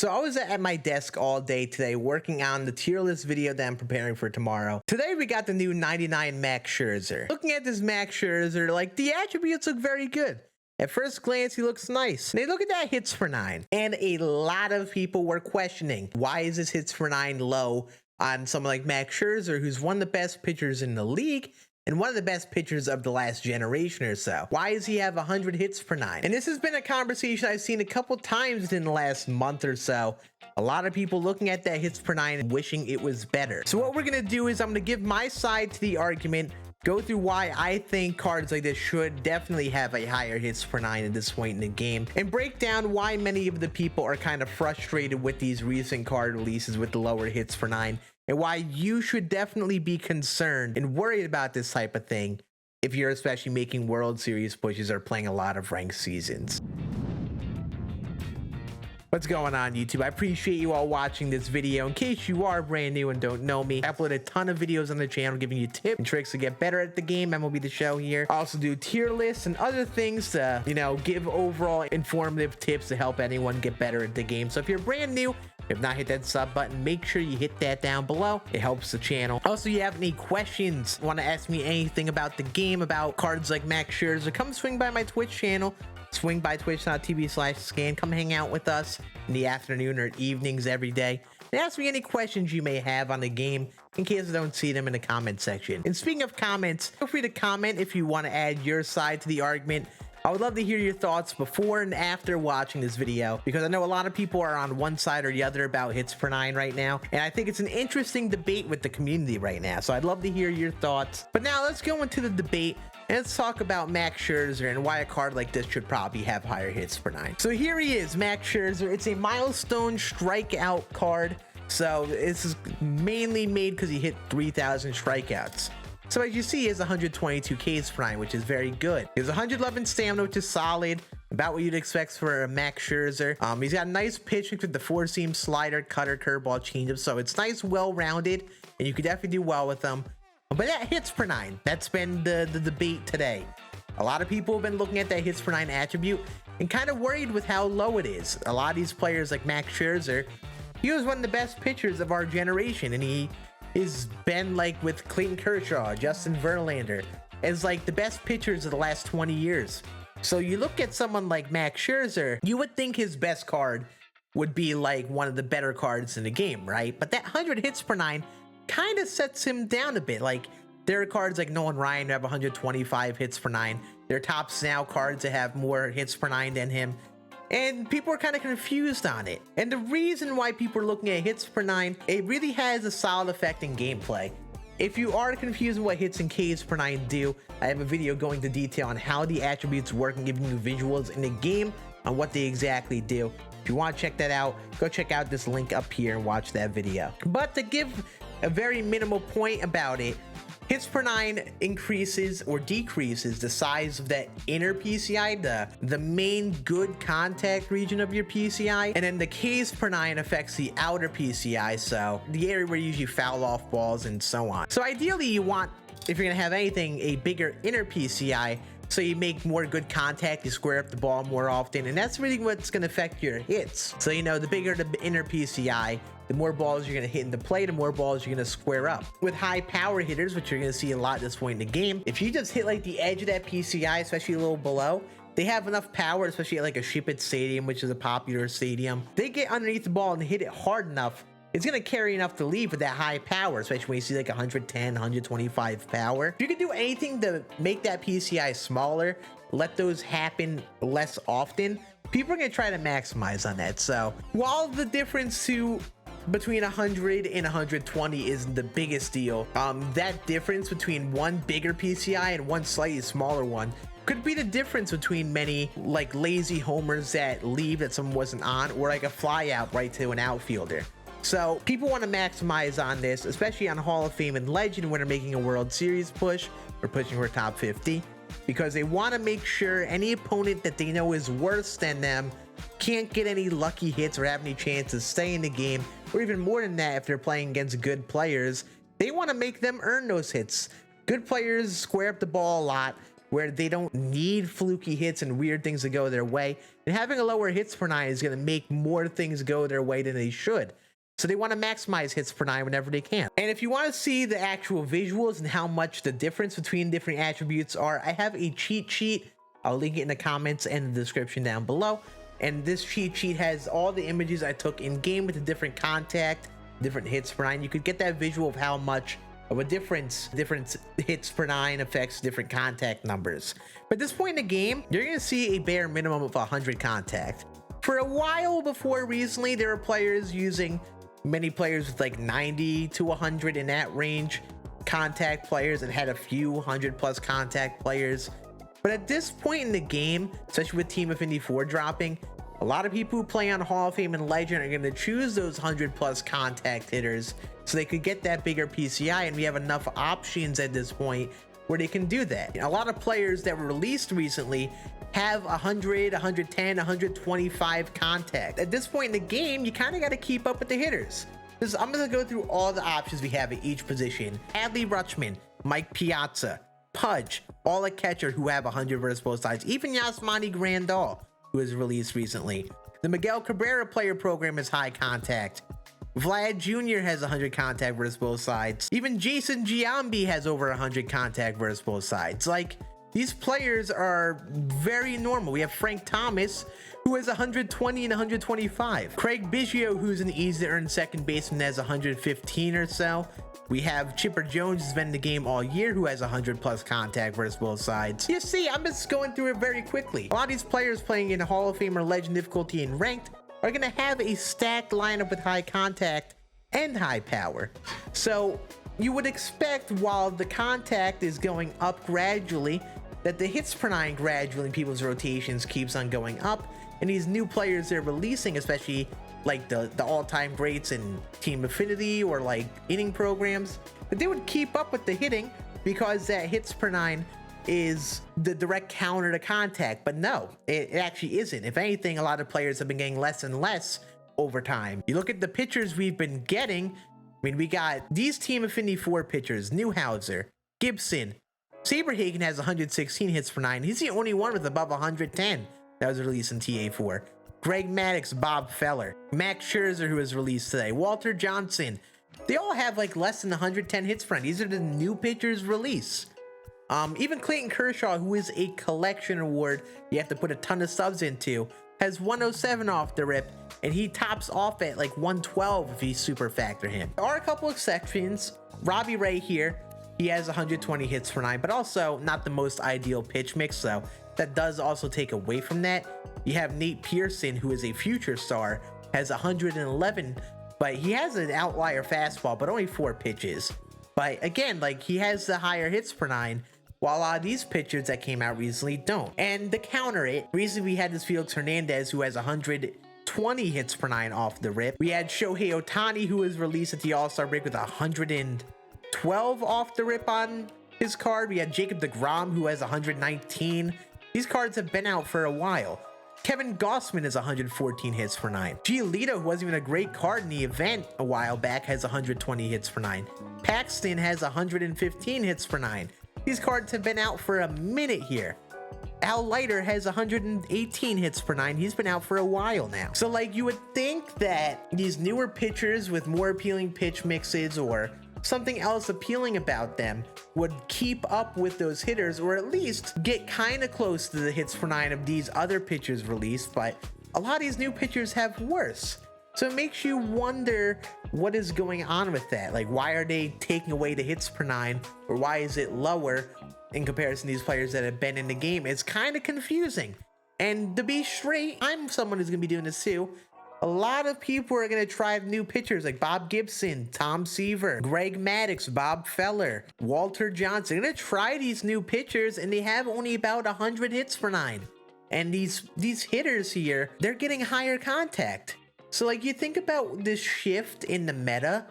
So I was at my desk all day today working on the tier list video that I'm preparing for tomorrow. Today we got the new 99 Max Scherzer. Looking at this Max Scherzer, like the attributes look very good. At first glance, he looks nice. And look at that hits per 9. And a lot of people were questioning, why is this hits per 9 low on someone like Max Scherzer, who's one of the best pitchers in the league and one of the best pitchers of the last generation or so? Why does he have 100 hits per 9? And this has been a conversation I've seen a couple times in the last month or so. A lot of people looking at that hits per 9 and wishing it was better. So what we're going to do is I'm going to give my side to the argument, go through why I think cards like this should definitely have a higher hits per 9 at this point in the game, and break down why many of the people are kind of frustrated with these recent card releases with the lower hits per 9, and why you should definitely be concerned and worried about this type of thing if you're especially making World Series pushes or playing a lot of ranked seasons. What's going on, YouTube? I appreciate you all watching this video. In case you are brand new and don't know me, I upload a ton of videos on the channel giving you tips and tricks to get better at the game. MLB The Show here. I also do tier lists and other things to, give overall informative tips to help anyone get better at the game. So if you're brand new, if not hit that sub button, make sure you hit that down below. It helps the channel. Also, you have any questions, want to ask me anything about the game, about cards like Max Scherzer, come swing by my Twitch channel. Swing by twitch.tv/scan. Come hang out with us in the afternoon or evenings every day. And ask me any questions you may have on the game in case I don't see them in the comment section. And speaking of comments, feel free to comment if you want to add your side to the argument. I would love to hear your thoughts before and after watching this video, because I know a lot of people are on one side or the other about hits per 9 right now, and I think it's an interesting debate with the community right now, so I'd love to hear your thoughts. But now let's go into the debate and let's talk about Max Scherzer and why a card like this should probably have higher hits per 9. So here he is, Max Scherzer. It's a milestone strikeout card, so this is mainly made because he hit 3,000 strikeouts. So as you see, he has 122 Ks per 9, which is very good. He has 111 stamina, which is solid, about what you'd expect for a Max Scherzer. He's got a nice pitch mix with the four-seam slider, cutter, curveball, changeup, so it's nice, well-rounded, and you could definitely do well with them. But that hits per 9, that's been the debate today. A lot of people have been looking at that hits per 9 attribute and kind of worried with how low it is. A lot of these players like Max Scherzer, he was one of the best pitchers of our generation, and he has been like with Clayton Kershaw, Justin Verlander, as like the best pitchers of the last 20 years. So you look at someone like Max Scherzer, you would think his best card would be like one of the better cards in the game, right? But that 100 hits per 9 kind of sets him down a bit. Like, there are cards like Nolan Ryan who have 125 hits per 9. There are tops now cards that have more hits per 9 than him. And people are kind of confused on it. And the reason why people are looking at hits per 9, it really has a solid effect in gameplay. If you are confused on what hits and Ks per 9 do, I have a video going into detail on how the attributes work and giving you visuals in the game on what they exactly do. If you want to check that out, go check out this link up here and watch that video. But to give a very minimal point about it, hits per 9 increases or decreases the size of that inner PCI, the main good contact region of your PCI, and then the Ks per 9 affects the outer PCI, so the area where you usually foul off balls and so on. So ideally you want, if you're gonna have anything, a bigger inner PCI, so you make more good contact, you square up the ball more often, and that's really what's going to affect your hits. So, the bigger the inner PCI, the more balls you're going to hit into play, the more balls you're going to square up. With high power hitters, which you're going to see a lot at this point in the game, if you just hit like the edge of that PCI, especially a little below, they have enough power, especially at like a Ship It Stadium, which is a popular stadium. They get underneath the ball and hit it hard enough, it's going to carry enough to leave with that high power, especially when you see like 110, 125 power. If you can do anything to make that PCI smaller, let those happen less often, people are going to try to maximize on that. So while the difference between 100 and 120 isn't the biggest deal, that difference between one bigger PCI and one slightly smaller one could be the difference between many like lazy homers that leave that someone wasn't on, or like a fly out right to an outfielder. So people want to maximize on this, especially on Hall of Fame and Legend when they're making a World Series push or pushing for top 50, because they want to make sure any opponent that they know is worse than them can't get any lucky hits or have any chance to stay in the game, or even more than that if they're playing against good players. They want to make them earn those hits. Good players square up the ball a lot. where they don't need fluky hits and weird things to go their way. And having a lower hits per nine is going to make more things go their way than they should. So they want to maximize hits per nine whenever they can. And if you want to see the actual visuals and how much the difference between different attributes are, I have a cheat sheet. I'll link it in the comments and the description down below. And this cheat sheet has all the images I took in game with the different contact, different hits per nine. You could get that visual of how much of a different hits per nine affects different contact numbers. But at this point in the game, you're going to see a bare minimum of 100 contact. For a while before recently, there were players using many players with like 90 to 100 in that range contact players, and had a few 100+ contact players. But at this point in the game, especially with Team Affinity 4 dropping, a lot of people who play on Hall of Fame and Legend are going to choose those 100+ contact hitters so they could get that bigger PCI, and we have enough options at this point where they can do that. A lot of players that were released recently have 100, 110, 125 contact. At this point in the game, you kind of got to keep up with the hitters. I'm going to go through all the options we have at each position. Adley Rutschman, Mike Piazza, Pudge, all a catcher who have 100 versus both sides. Even Yasmani Grandal, who was released recently. The Miguel Cabrera player program is high contact. Vlad Jr. has 100 contact versus both sides. Even Jason Giambi has over 100 contact versus both sides. Like, these players are very normal. We have Frank Thomas, who has 120 and 125. Craig Biggio, who's an easy to earn second baseman, has 115 or so. We have Chipper Jones, who's been in the game all year, who has 100+ contact versus both sides. You see, I'm just going through it very quickly. A lot of these players playing in Hall of Fame or Legend difficulty and ranked are going to have a stacked lineup with high contact and high power. So you would expect, while the contact is going up gradually, that the hits per nine gradually in people's rotations keeps on going up, and these new players they're releasing, especially like the all-time greats in Team Affinity or like inning programs, that they would keep up with the hitting because that hits per nine is the direct counter to contact. But no, it actually isn't. If anything, a lot of players have been getting less and less over time. You look at the pitchers we've been getting. I mean, we got these Team Affinity 4 pitchers: Newhouser, Gibson. Saberhagen has 116 hits per nine. He's the only one with above 110 that was released in TA4. Greg Maddux, Bob Feller, Max Scherzer, who was released today, Walter Johnson. They all have like less than 110 hits per nine. These are the new pitchers release. Even Clayton Kershaw, who is a collection award you have to put a ton of subs into, has 107 off the rip, and he tops off at like 112 if you super factor him. There are a couple exceptions. Robbie Ray here, he has 120 hits per nine, but also not the most ideal pitch mix, so that does also take away from that. You have Nate Pearson, who is a future star, has 111, but he has an outlier fastball, but only 4 pitches. But again, like, he has the higher hits per nine, while a lot of these pitchers that came out recently don't. And to counter it, recently we had this Felix Hernandez, who has 120 hits per nine off the rip. We had Shohei Ohtani, who was released at the All-Star break with 112 off the rip on his card. We had Jacob deGrom, who has 119. These cards have been out for a while. Kevin Gossman is 114 hits per nine. Giolito, who wasn't even a great card in the event a while back, has 120 hits per nine. Paxton has 115 hits per nine. These cards have been out for a minute here. Al Leiter has 118 hits per nine. He's been out for a while now. So like, you would think that these newer pitchers with more appealing pitch mixes or something else appealing about them would keep up with those hitters, or at least get kind of close to the hits per nine of these other pitchers released. But a lot of these new pitchers have worse. So it makes you wonder what is going on with that. Like, why are they taking away the hits per nine, or why is it lower in comparison to these players that have been in the game? It's kind of confusing. And to be straight, I'm someone who's gonna be doing this too. A lot of people are going to try new pitchers like Bob Gibson, Tom Seaver, Greg Maddux, Bob Feller, Walter Johnson. They're going to try these new pitchers, and they have only about 100 hits per nine. And these hitters here, they're getting higher contact. So like, you think about this shift in the meta,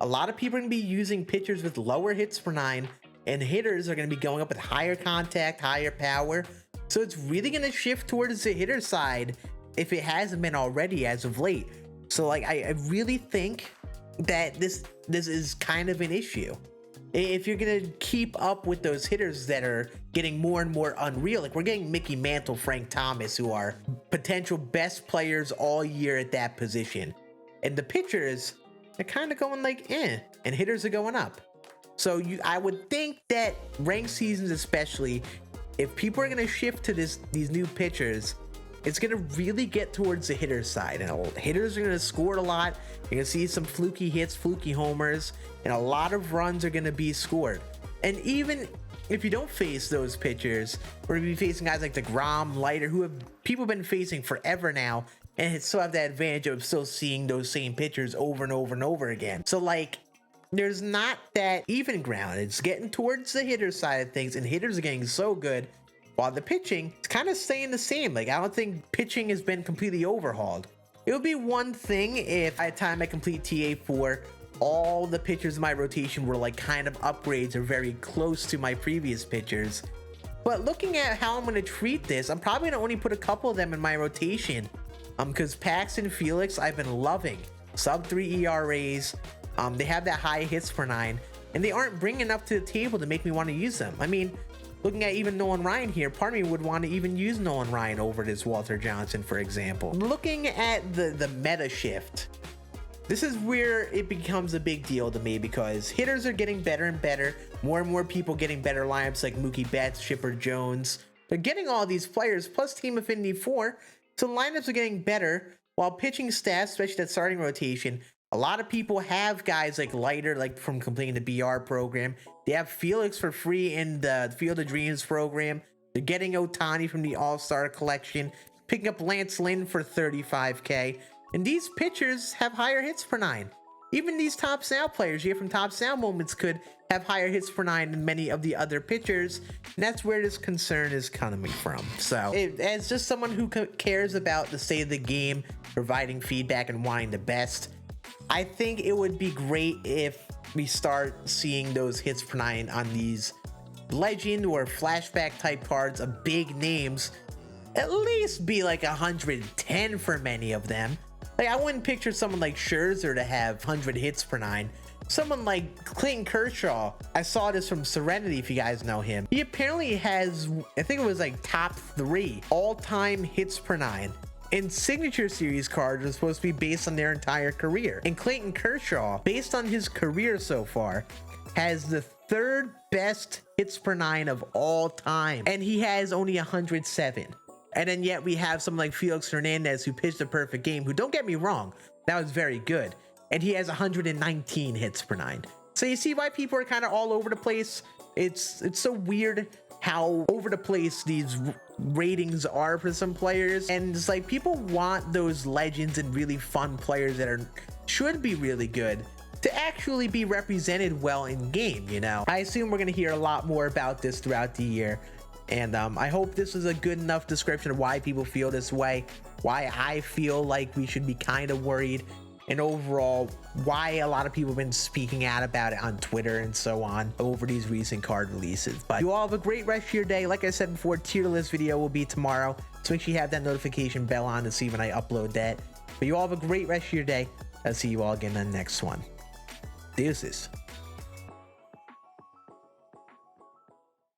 a lot of people are going to be using pitchers with lower hits per nine, and hitters are going to be going up with higher contact, higher power. So it's really going to shift towards the hitter side, if it hasn't been already as of late. So like, I really think that this is kind of an issue. if you're gonna keep up with those hitters that are getting more and more unreal. Like we're getting Mickey Mantle, Frank Thomas, who are potential best players all year at that position, and the pitchers are kind of going like and hitters are going up. So I would think that ranked seasons, especially if people are gonna shift to these new pitchers, it's gonna really get towards the hitter side, and hitters are gonna score a lot. You're gonna see some fluky hits, fluky homers, and a lot of runs are gonna be scored. And even if you don't face those pitchers, we're gonna be facing guys like DeGrom, Leiter, who have people been facing forever now, and still have that advantage of still seeing those same pitchers over and over and over again. So like, there's not that even ground. It's getting towards the hitter side of things, and hitters are getting so good, while the pitching is kind of staying the same. Like, I don't think pitching has been completely overhauled. It would be one thing if by the time I complete TA4, all the pitchers in my rotation were like kind of upgrades or very close to my previous pitchers. But looking at how I'm going to treat this, I'm probably going to only put a couple of them in my rotation. Because Paxton, Felix, I've been loving. Sub 3 ERAs. They have that high hits per 9. And they aren't bringing enough to the table to make me want to use them. I mean, looking at even Nolan Ryan here, part of me would want to even use Nolan Ryan over this Walter Johnson, for example. Looking at the meta shift, this is where it becomes a big deal to me, because hitters are getting better and better. More and more people getting better lineups like Mookie Betts, Chipper Jones. They're getting all these players plus Team Affinity 4, so lineups are getting better, while pitching stats, especially that starting rotation, a lot of people have guys like Leiter, like from completing the BR program. They have Felix for free in the Field of Dreams program. They're getting Ohtani from the All-Star collection, picking up Lance Lynn for $35K. And these pitchers have higher hits per 9. Even these top sale players here from Top Sale Moments could have higher hits per 9 than many of the other pitchers. And that's where this concern is coming from. So, as just someone who cares about the state of the game, providing feedback and wanting the best, I think it would be great if we start seeing those hits per 9 on these legend or flashback type cards of big names at least be like 110 for many of them. Like, I wouldn't picture someone like Scherzer to have 100 hits per 9. Someone like Clayton Kershaw, I saw this from Serenity, if you guys know him. He apparently has, I think it was like top 3 all-time hits per 9. And signature series cards are supposed to be based on their entire career. And Clayton Kershaw, based on his career so far, has the 3rd best hits per 9 of all time. And he has only 107. And then yet we have someone like Felix Hernandez, who pitched a perfect game, who, don't get me wrong, that was very good. And he has 119 hits per 9. So you see why people are kind of all over the place. It's so weird how over the place these ratings are for some players, and it's like people want those legends and really fun players that should be really good to actually be represented well in game, you know. I assume we're gonna hear a lot more about this throughout the year, and I hope this is a good enough description of why people feel this way, why I feel like we should be kind of worried, and overall why a lot of people have been speaking out about it on Twitter and so on over these recent card releases. But you all have a great rest of your day. Like I said before, tier list video will be tomorrow, so make sure you have that notification bell on to see when I upload that. But you all have a great rest of your day. I'll see you all again on the next one. Deuces.